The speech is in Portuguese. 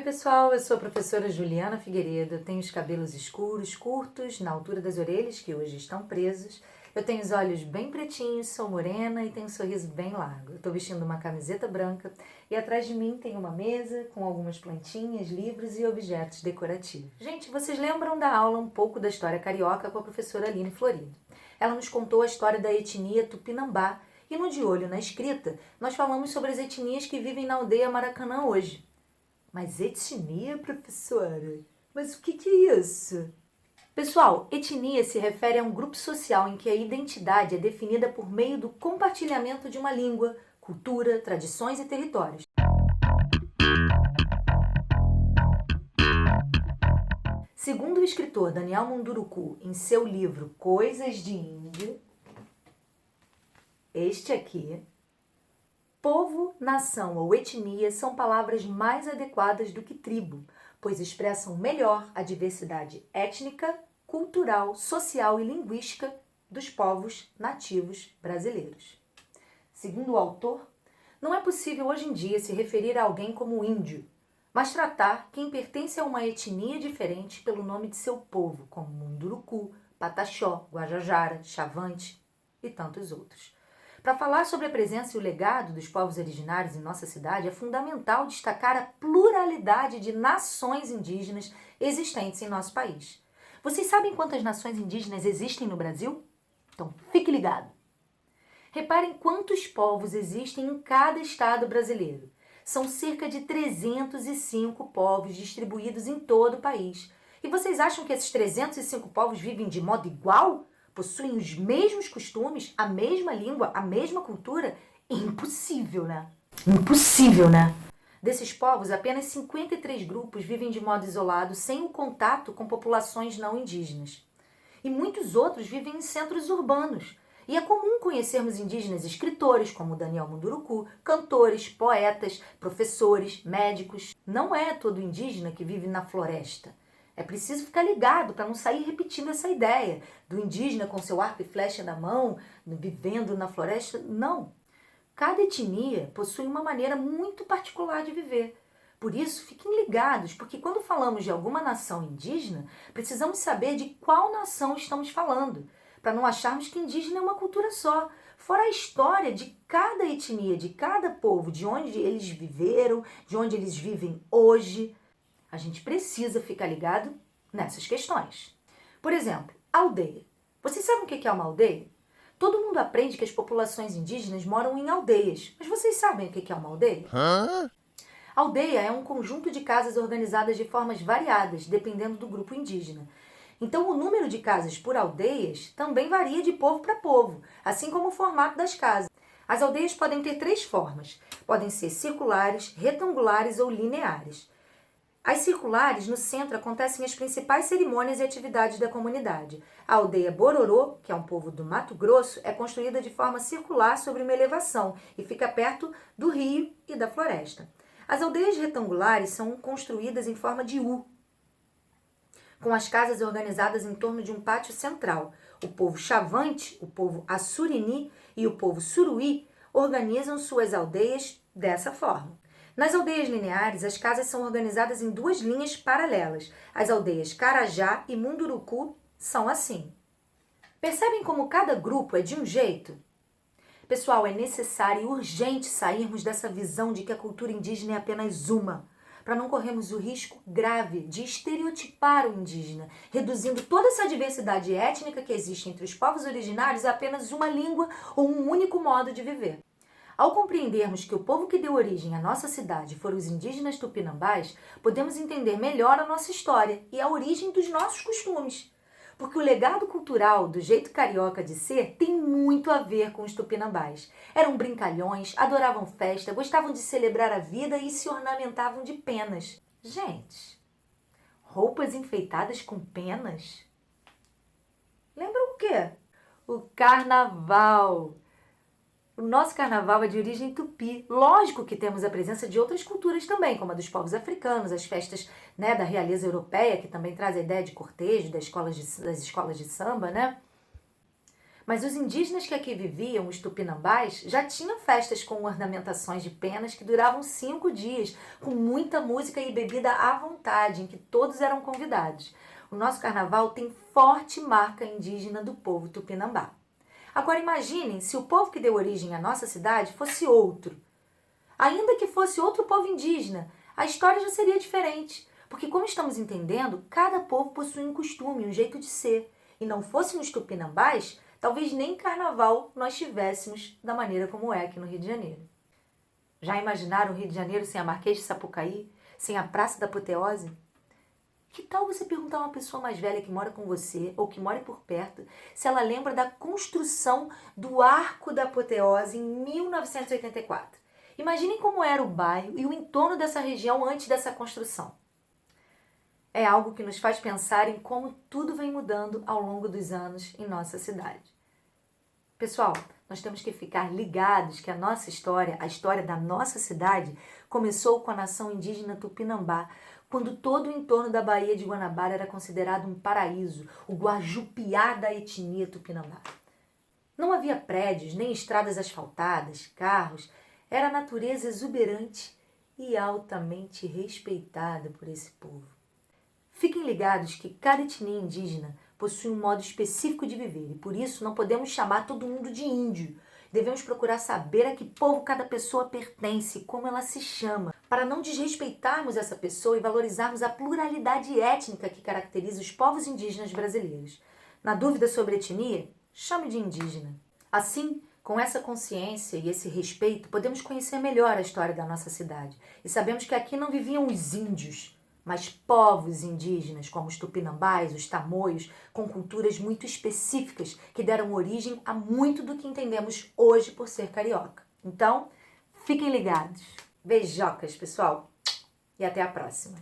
pessoal, eu sou a professora Juliana Figueiredo, eu tenho os cabelos escuros, curtos, na altura das orelhas, que hoje estão presos. Eu tenho os olhos bem pretinhos, sou morena e tenho um sorriso bem largo. Eu estou vestindo uma camiseta branca e atrás de mim tem uma mesa com algumas plantinhas, livros e objetos decorativos. Gente, vocês lembram da aula um pouco da história carioca com a professora Aline Florido? Ela nos contou a história da etnia Tupinambá e no De Olho na Escrita nós falamos sobre as etnias que vivem na aldeia Maracanã hoje. Mas etnia, professora? Mas o que é isso? Pessoal, etnia se refere a um grupo social em que a identidade é definida por meio do compartilhamento de uma língua, cultura, tradições e territórios. Segundo o escritor Daniel Munduruku, em seu livro Coisas de Índio, este aqui, povo, nação ou etnia são palavras mais adequadas do que tribo, pois expressam melhor a diversidade étnica, cultural, social e linguística dos povos nativos brasileiros. Segundo o autor, não é possível hoje em dia se referir a alguém como índio, mas tratar quem pertence a uma etnia diferente pelo nome de seu povo, como Munduruku, Pataxó, Guajajara, Chavante e tantos outros. Para falar sobre a presença e o legado dos povos originários em nossa cidade, é fundamental destacar a pluralidade de nações indígenas existentes em nosso país. Vocês sabem quantas nações indígenas existem no Brasil? Então, fique ligado. Reparem quantos povos existem em cada estado brasileiro. São cerca de 305 povos distribuídos em todo o país. E vocês acham que esses 305 povos vivem de modo igual? Possuem os mesmos costumes, a mesma língua, a mesma cultura? Impossível, né? Impossível, né? Desses povos, apenas 53 grupos vivem de modo isolado, sem o contato com populações não indígenas. E muitos outros vivem em centros urbanos. E é comum conhecermos indígenas escritores, como Daniel Munduruku, cantores, poetas, professores, médicos. Não é todo indígena que vive na floresta. É preciso ficar ligado para não sair repetindo essa ideia do indígena com seu arco e flecha na mão, vivendo na floresta. Não. Cada etnia possui uma maneira muito particular de viver. Por isso, fiquem ligados, porque quando falamos de alguma nação indígena, precisamos saber de qual nação estamos falando, para não acharmos que indígena é uma cultura só. Fora a história de cada etnia, de cada povo, de onde eles viveram, de onde eles vivem hoje. A gente precisa ficar ligado nessas questões. Por exemplo, aldeia. Vocês sabem o que é uma aldeia? Todo mundo aprende que as populações indígenas moram em aldeias. Mas vocês sabem o que é uma aldeia? Aldeia é um conjunto de casas organizadas de formas variadas, dependendo do grupo indígena. Então, o número de casas por aldeias também varia de povo para povo, assim como o formato das casas. As aldeias podem ter 3 formas. Podem ser circulares, retangulares ou lineares. As circulares, no centro, acontecem as principais cerimônias e atividades da comunidade. A aldeia Bororô, que é um povo do Mato Grosso, é construída de forma circular sobre uma elevação e fica perto do rio e da floresta. As aldeias retangulares são construídas em forma de U, com as casas organizadas em torno de um pátio central. O povo Chavante, o povo Assurini e o povo Suruí organizam suas aldeias dessa forma. Nas aldeias lineares, as casas são organizadas em 2 linhas paralelas. As aldeias Carajá e Munduruku são assim. Percebem como cada grupo é de um jeito? Pessoal, é necessário e urgente sairmos dessa visão de que a cultura indígena é apenas uma, para não corrermos o risco grave de estereotipar o indígena, reduzindo toda essa diversidade étnica que existe entre os povos originários a apenas uma língua ou um único modo de viver. Ao compreendermos que o povo que deu origem à nossa cidade foram os indígenas tupinambás, podemos entender melhor a nossa história e a origem dos nossos costumes. Porque o legado cultural do jeito carioca de ser tem muito a ver com os tupinambás. Eram brincalhões, adoravam festa, gostavam de celebrar a vida e se ornamentavam de penas. Gente, roupas enfeitadas com penas? Lembram o quê? O carnaval! O nosso carnaval é de origem tupi. Lógico que temos a presença de outras culturas também, como a dos povos africanos, as festas, né, da realeza europeia, que também traz a ideia de cortejo, das escolas de samba, né? Mas os indígenas que aqui viviam, os tupinambás, já tinham festas com ornamentações de penas que duravam 5 dias, com muita música e bebida à vontade, em que todos eram convidados. O nosso carnaval tem forte marca indígena do povo tupinambá. Agora imaginem se o povo que deu origem à nossa cidade fosse outro. Ainda que fosse outro povo indígena, a história já seria diferente, porque como estamos entendendo, cada povo possui um costume, um jeito de ser. E não fôssemos tupinambás, talvez nem carnaval nós tivéssemos da maneira como é aqui no Rio de Janeiro. Já imaginaram o Rio de Janeiro sem a Marquês de Sapucaí, sem a Praça da Apoteose? Que tal você perguntar a uma pessoa mais velha que mora com você ou que mora por perto se ela lembra da construção do Arco da Apoteose em 1984? Imaginem como era o bairro e o entorno dessa região antes dessa construção. É algo que nos faz pensar em como tudo vem mudando ao longo dos anos em nossa cidade. Pessoal, nós temos que ficar ligados que a nossa história, a história da nossa cidade, começou com a nação indígena Tupinambá, quando todo o entorno da Baía de Guanabara era considerado um paraíso, o Guajupiá da etnia Tupinambá. Não havia prédios, nem estradas asfaltadas, carros, era a natureza exuberante e altamente respeitada por esse povo. Fiquem ligados que cada etnia indígena possui um modo específico de viver e por isso não podemos chamar todo mundo de índio. Devemos procurar saber a que povo cada pessoa pertence e como ela se chama, para não desrespeitarmos essa pessoa e valorizarmos a pluralidade étnica que caracteriza os povos indígenas brasileiros. Na dúvida sobre etnia, chame de indígena. Assim, com essa consciência e esse respeito, podemos conhecer melhor a história da nossa cidade e sabemos que aqui não viviam os índios, mas povos indígenas, como os tupinambás, os tamoios, com culturas muito específicas que deram origem a muito do que entendemos hoje por ser carioca. Então, fiquem ligados. Beijocas, pessoal, e até a próxima.